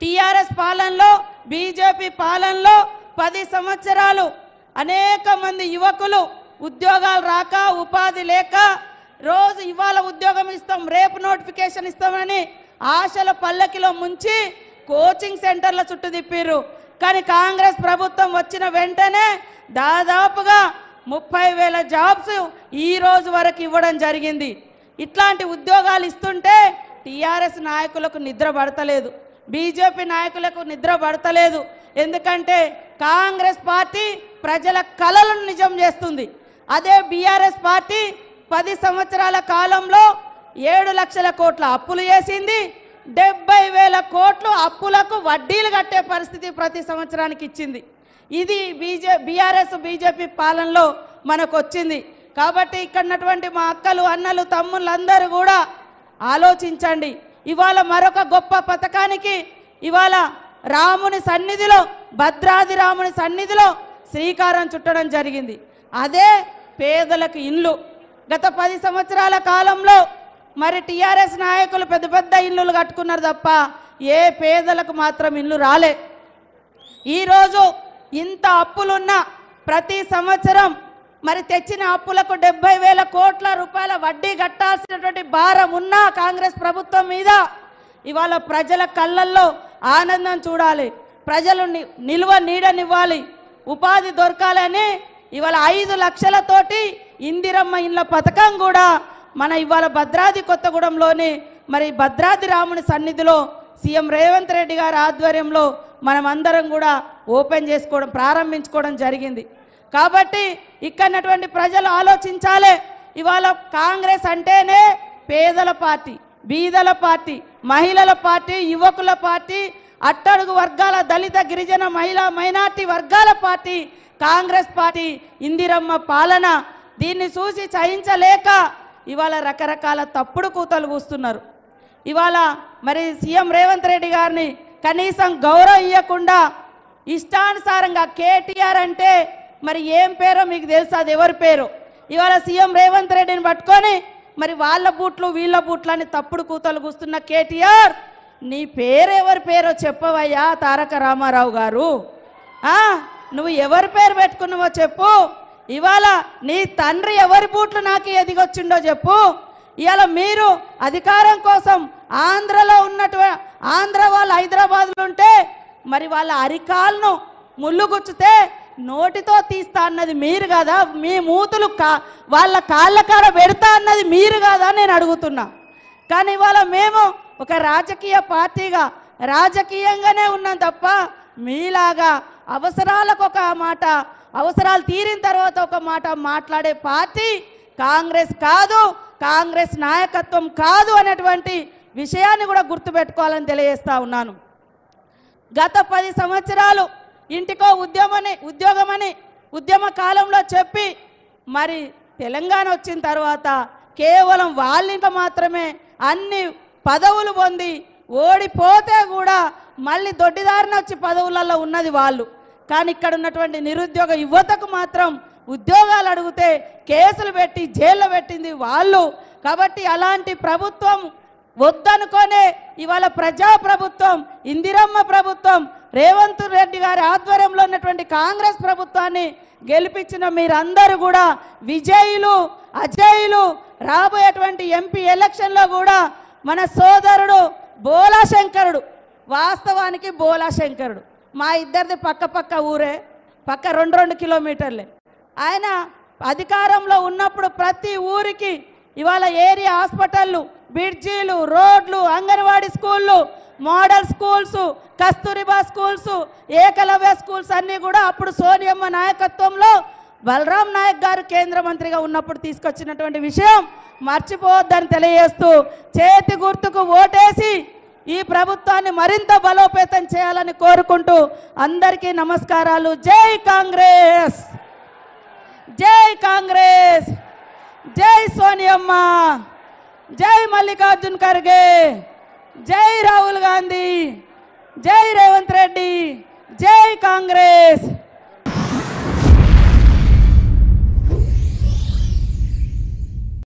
TRS పాలనలో BJP పాలనలో 10 సంవత్సరాలు అనేక మంది యువకులు ఉద్యోగాలు రాక ఉపాధి లేక రోజు ఇవాళ ఉద్యోగం ఇస్తాం రేపు నోటిఫికేషన్ ఇస్తామని ఆశల పల్లకిలో ముంచి కోచింగ్ సెంటర్ల చుట్టూ తిప్పిర్రు. కానీ కాంగ్రెస్ ప్రభుత్వం వచ్చిన వెంటనే దాదాపుగా 30,000 జాబ్స్ ఈ రోజు వరకు ఇవ్వడం జరిగింది. ఇట్లాంటి ఉద్యోగాలు ఇస్తుంటే టీఆర్ఎస్ నాయకులకు నిద్ర పడతలేదు, బీజేపీ నాయకులకు నిద్ర పడతలేదు. ఎందుకంటే కాంగ్రెస్ పార్టీ ప్రజల కలలను నిజం చేస్తుంది. అదే బీఆర్ఎస్ పార్టీ 10 సంవత్సరాల కాలంలో 7 లక్షల కోట్ల అప్పులు చేసింది. 70,000 కోట్లు అప్పులకు వడ్డీలు కట్టే పరిస్థితి ప్రతి సంవత్సరానికి ఇచ్చింది. ఇది బీఆర్ఎస్ బీజేపీ పాలనలో మనకు వచ్చింది. కాబట్టి ఇక్కడ ఉన్నటువంటి మా అక్కలు అన్నలు తమ్ముళ్ళు అందరూ కూడా ఆలోచించండి. ఇవాళ మరొక గొప్ప పథకానికి ఇవాళ రాముని సన్నిధిలో భద్రాది రాముని సన్నిధిలో శ్రీకారం చుట్టడం జరిగింది. అదే పేదలకు ఇండ్లు. గత 10 సంవత్సరాల కాలంలో మరి టీఆర్ఎస్ నాయకులు పెద్ద పెద్ద ఇల్లులు కట్టుకున్నారు తప్ప ఏ పేదలకు మాత్రం ఇల్లు రాలే. ఈరోజు ఇంత అప్పులున్నా ప్రతి సంవత్సరం మరి తెచ్చిన అప్పులకు 70,000 కోట్ల రూపాయల వడ్డీ కట్టాల్సినటువంటి భారం ఉన్నా కాంగ్రెస్ ప్రభుత్వం మీద ఇవాళ ప్రజల కళ్ళల్లో ఆనందం చూడాలి, ప్రజలు నిల్వ నీడనివ్వాలి, ఉపాధి దొరకాలని ఇవాళ 5 లక్షలతోటి ఇందిరమ్మ ఇండ్ల పథకం కూడా మన ఇవాళ భద్రాద్రి కొత్తగూడెంలోని మరి భద్రాద్రి రాముని సన్నిధిలో సీఎం రేవంత్ రెడ్డి గారి ఆధ్వర్యంలో మనం అందరం కూడా ఓపెన్ చేసుకోవడం ప్రారంభించుకోవడం జరిగింది. కాబట్టి ఇక్కడటువంటి ప్రజలు ఆలోచించాలి. ఇవాళ కాంగ్రెస్ అంటేనే పేదల పార్టీ, బీదల పార్టీ, మహిళల పార్టీ, యువకుల పార్టీ, అట్టడుగు వర్గాల దళిత గిరిజన మహిళా మైనార్టీ వర్గాల పార్టీ కాంగ్రెస్ పార్టీ. ఇందిరమ్మ పాలన దీన్ని చూసి సహించలేక ఇవాళ రకరకాల తప్పుడు కూతలు కూస్తున్నారు. ఇవాళ మరి సీఎం రేవంత్ రెడ్డి గారిని కనీసం గౌరవం ఇవ్వకుండా ఇష్టానుసారంగా కేటీఆర్ అంటే మరి ఏం పేరో మీకు తెలుసు, అది ఎవరి పేరు. ఇవాళ సీఎం రేవంత్ రెడ్డిని పట్టుకొని మరి వాళ్ళ బూట్లు వీళ్ళ బూట్లు అని తప్పుడు కూతలు కూస్తున్న కేటీఆర్, నీ పేరు ఎవరి పేరో చెప్పవయ్యా తారక రామారావు గారు. నువ్వు ఎవరి పేరు పెట్టుకున్నావో చెప్పు. ఇవాళ నీ తండ్రి ఎవరి బూట్లు నాకు ఎదిగొచ్చిండో చెప్పు. ఇవాళ మీరు అధికారం కోసం ఆంధ్రలో ఉన్నటువంటి ఆంధ్ర వాళ్ళు హైదరాబాద్లో ఉంటే మరి వాళ్ళ అరికాలను ముళ్ళు గుచ్చితే నోటితో తీస్తా అన్నది మీరు కదా, మీ మూతులు వాళ్ళ కాళ్ళ కాడ పెడతా అన్నది మీరు కదా నేను అడుగుతున్నా. కానీ ఇవాళ మేము ఒక రాజకీయ పార్టీగా రాజకీయంగానే ఉన్నాం తప్ప మీలాగా అవసరాలకు ఒక మాట, అవసరాలు తీరిన తర్వాత ఒక మాట మాట్లాడే పార్టీ కాంగ్రెస్ కాదు, కాంగ్రెస్ నాయకత్వం కాదు అనేటువంటి విషయాన్ని కూడా గుర్తుపెట్టుకోవాలని తెలియజేస్తా ఉన్నాను. గత 10 సంవత్సరాలు ఇంటికో ఉద్యోగమని ఉద్యమ కాలంలో చెప్పి మరి తెలంగాణ వచ్చిన తర్వాత కేవలం వాళ్ళింట్లో మాత్రమే అన్ని పదవులు పొంది ఓడిపోతే కూడా మళ్ళీ దొడ్డిదారిన వచ్చి పదవులలో ఉన్నది వాళ్ళు. కానీ ఇక్కడ ఉన్నటువంటి నిరుద్యోగ యువతకు మాత్రం ఉద్యోగాలు అడిగితే కేసులు పెట్టి జైల్లో పెట్టింది వాళ్ళు. కాబట్టి అలాంటి ప్రభుత్వం వద్దనుకోనే ఇవాళ ప్రజా ప్రభుత్వం, ఇందిరమ్మ ప్రభుత్వం, రేవంత్ రెడ్డి గారి ఆధ్వర్యంలో ఉన్నటువంటి కాంగ్రెస్ ప్రభుత్వాన్ని గెలిపించిన మీరందరూ కూడా విజయులు అజయులు. రాబోయేటువంటి ఎంపీ ఎలక్షన్లో కూడా మన సోదరుడు బోలాశంకరుడు, వాస్తవానికి బోలాశంకరుడు మా ఇద్దరిది పక్క ఊరే, పక్క 2 కిలోమీటర్లే. ఆయన అధికారంలో ఉన్నప్పుడు ప్రతి ఊరికి ఇవాళ ఏరియా హాస్పిటళ్ళు, బ్రిడ్జీలు, రోడ్లు, అంగన్వాడీ స్కూళ్ళు, model schools, Kasturba schools, Eklavya schools అన్నీ కూడా అప్పుడు సోనియమ్మ నాయకత్వంలో బలరాం నాయక్ గారు కేంద్ర మంత్రిగా ఉన్నప్పుడు తీసుకొచ్చినటువంటి విషయం మర్చిపోవద్దని తెలియజేస్తూ చేతి గుర్తుకు ఓటేసి ఈ ప్రభుత్వాన్ని మరింత బలోపేతం చేయాలని కోరుకుంటూ అందరికీ నమస్కారాలు. జై కాంగ్రెస్, జై కాంగ్రెస్, జై సోనియమ్మ, జై మల్లికార్జున్ ఖర్గే, జై రాహుల్ గాంధీ, జై రేవంత్ రెడ్డి, జై కాంగ్రెస్.